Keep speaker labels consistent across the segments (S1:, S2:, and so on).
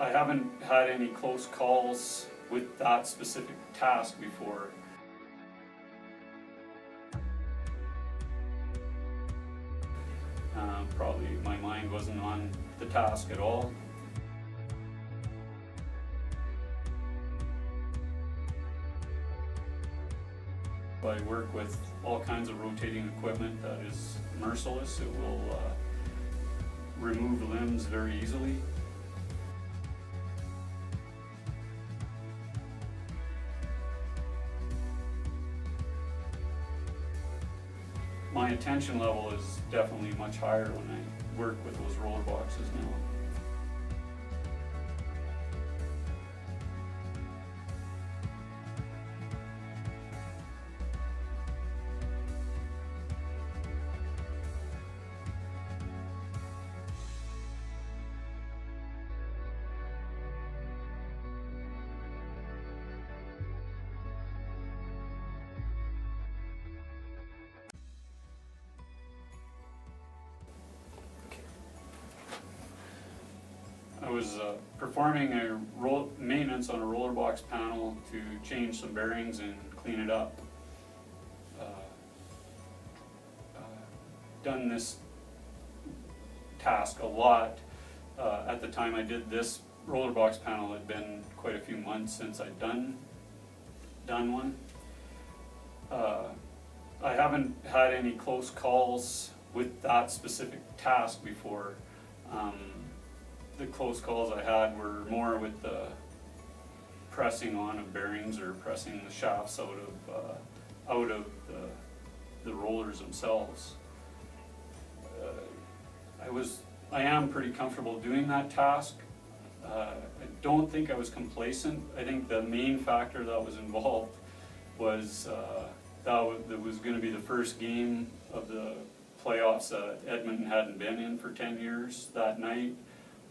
S1: I haven't had any close calls with that specific task before. Probably my mind wasn't on the task at all. I work with all kinds of rotating equipment that is merciless. It will remove limbs very easily. My attention level is definitely much higher when I work with those roller boxes now. I was performing a maintenance on a roller box panel to change some bearings and clean it up. Done this task a lot. At the time I did this roller box panel, it had been quite a few months since I'd done one. I haven't had any close calls with that specific task before. The close calls I had were more with the pressing on of bearings or pressing the shafts out of the rollers themselves. I am pretty comfortable doing that task. I don't think I was complacent. I think the main factor that was involved was that was going to be the first game of the playoffs that Edmonton hadn't been in for 10 years that night.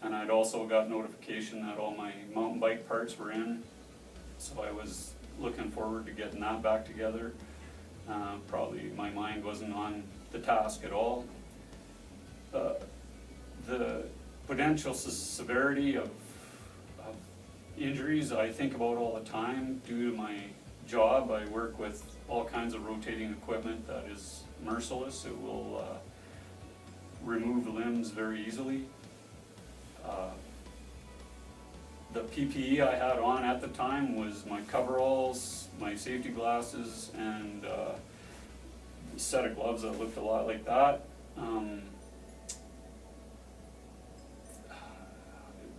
S1: And I'd also got notification that all my mountain bike parts were in. So I was looking forward to getting that back together. Probably my mind wasn't on the task at all. The potential severity of injuries I think about all the time due to my job. I work with all kinds of rotating equipment that is merciless. It will remove limbs very easily. The PPE I had on at the time was my coveralls, my safety glasses, and a set of gloves that looked a lot like that.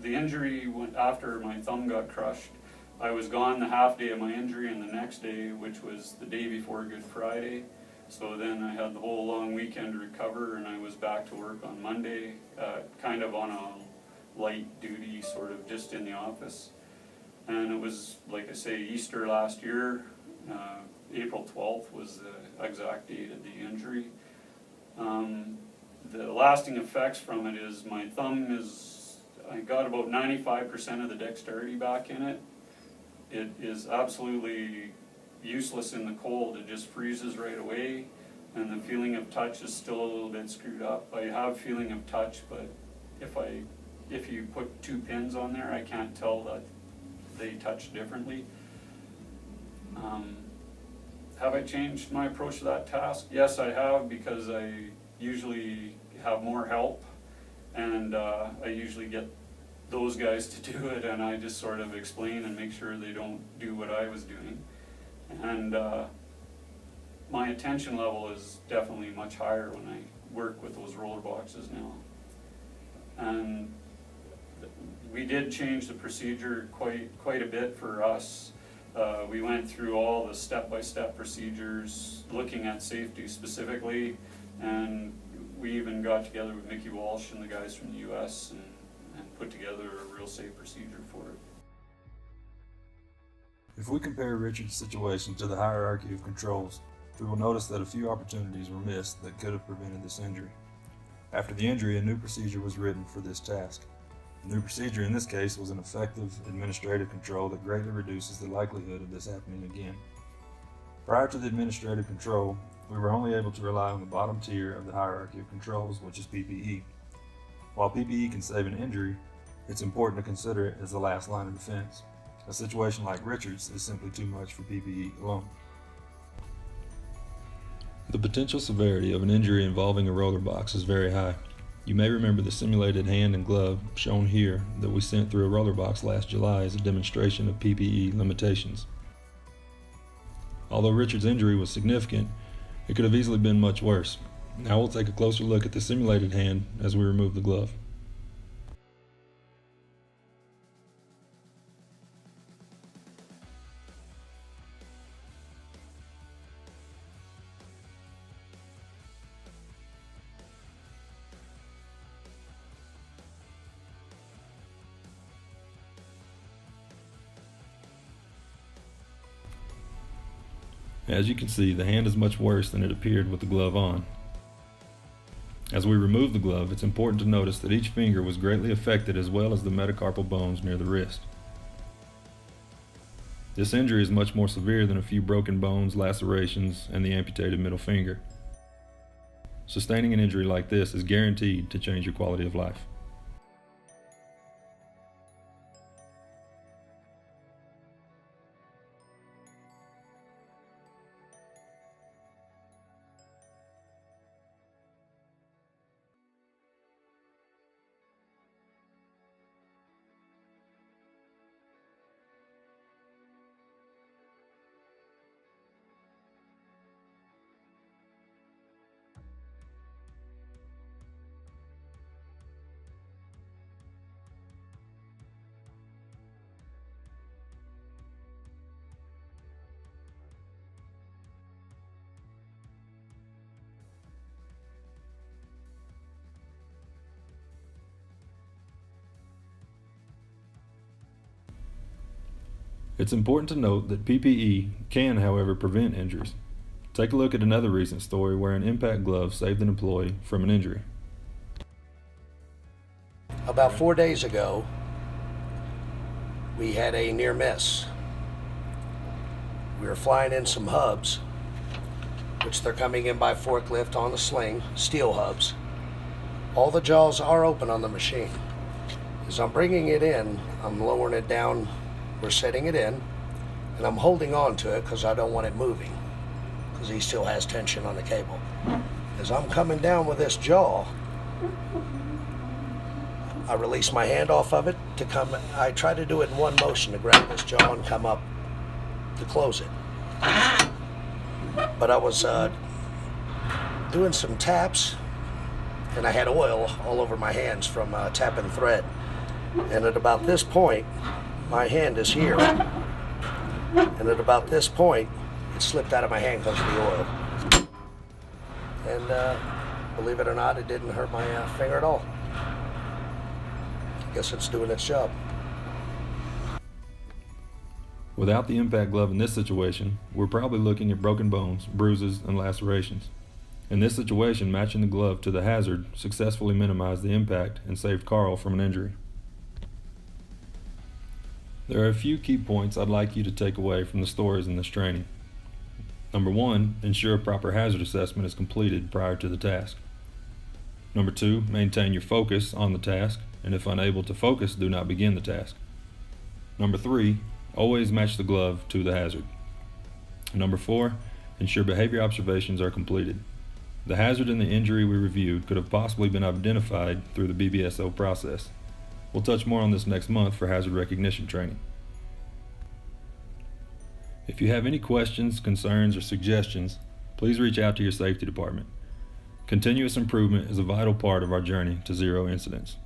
S1: The injury went after my thumb got crushed. I was gone the half day of my injury and the next day, which was the day before Good Friday. So then I had the whole long weekend to recover, and I was back to work on Monday, kind of on a light duty, sort of just in the office. And it was, like I say, Easter last year. April 12th was the exact date of the injury. The lasting effects from it is my thumb I got about 95% of the dexterity back in it. It is absolutely useless in the cold. It just freezes right away, and the feeling of touch is still a little bit screwed up. I have feeling of touch, but if you put 2 pins on there, I can't tell that they touch differently. Have I changed my approach to that task? Yes, I have, because I usually have more help, and I usually get those guys to do it, and I just sort of explain and make sure they don't do what I was doing. And my attention level is definitely much higher when I work with those roller boxes now. And we did change the procedure quite a bit for us. We went through all the step-by-step procedures, looking at safety specifically, and we even got together with Mickey Walsh and the guys from the US and put together a real safe procedure for it.
S2: If we compare Richard's situation to the hierarchy of controls, we will notice that a few opportunities were missed that could have prevented this injury. After the injury, a new procedure was written for this task. The new procedure in this case was an effective administrative control that greatly reduces the likelihood of this happening again. Prior to the administrative control, we were only able to rely on the bottom tier of the hierarchy of controls, which is PPE. While PPE can save an injury, it's important to consider it as the last line of defense. A situation like Richard's is simply too much for PPE alone. The potential severity of an injury involving a roller box is very high. You may remember the simulated hand and glove shown here that we sent through a roller box last July as a demonstration of PPE limitations. Although Richard's injury was significant, it could have easily been much worse. Now we'll take a closer look at the simulated hand as we remove the glove. As you can see, the hand is much worse than it appeared with the glove on. As we remove the glove, it's important to notice that each finger was greatly affected as well as the metacarpal bones near the wrist. This injury is much more severe than a few broken bones, lacerations, and the amputated middle finger. Sustaining an injury like this is guaranteed to change your quality of life. It's important to note that PPE can, however, prevent injuries. Take a look at another recent story where an impact glove saved an employee from an injury.
S3: About 4 days ago, we had a near miss. We were flying in some hubs, which they're coming in by forklift on the sling, steel hubs. All the jaws are open on the machine. As I'm bringing it in, I'm lowering it down. We're setting it in, and I'm holding on to it because I don't want it moving, because he still has tension on the cable. As I'm coming down with this jaw, I release my hand off of it to come. I try to do it in one motion to grab this jaw and come up to close it. But I was doing some taps, and I had oil all over my hands from tapping thread. And at about this point, my hand is here, and at about this point, it slipped out of my hand because of the oil. And believe it or not, it didn't hurt my finger at all. I guess it's doing its job.
S2: Without the impact glove in this situation, we're probably looking at broken bones, bruises, and lacerations. In this situation, matching the glove to the hazard successfully minimized the impact and saved Carl from an injury. There are a few key points I'd like you to take away from the stories in this training. Number 1, ensure a proper hazard assessment is completed prior to the task. Number 2, maintain your focus on the task, and if unable to focus, do not begin the task. Number 3, always match the glove to the hazard. Number 4, ensure behavior observations are completed. The hazard and the injury we reviewed could have possibly been identified through the BBSO process. We'll touch more on this next month for hazard recognition training. If you have any questions, concerns, or suggestions, please reach out to your safety department. Continuous improvement is a vital part of our journey to zero incidents.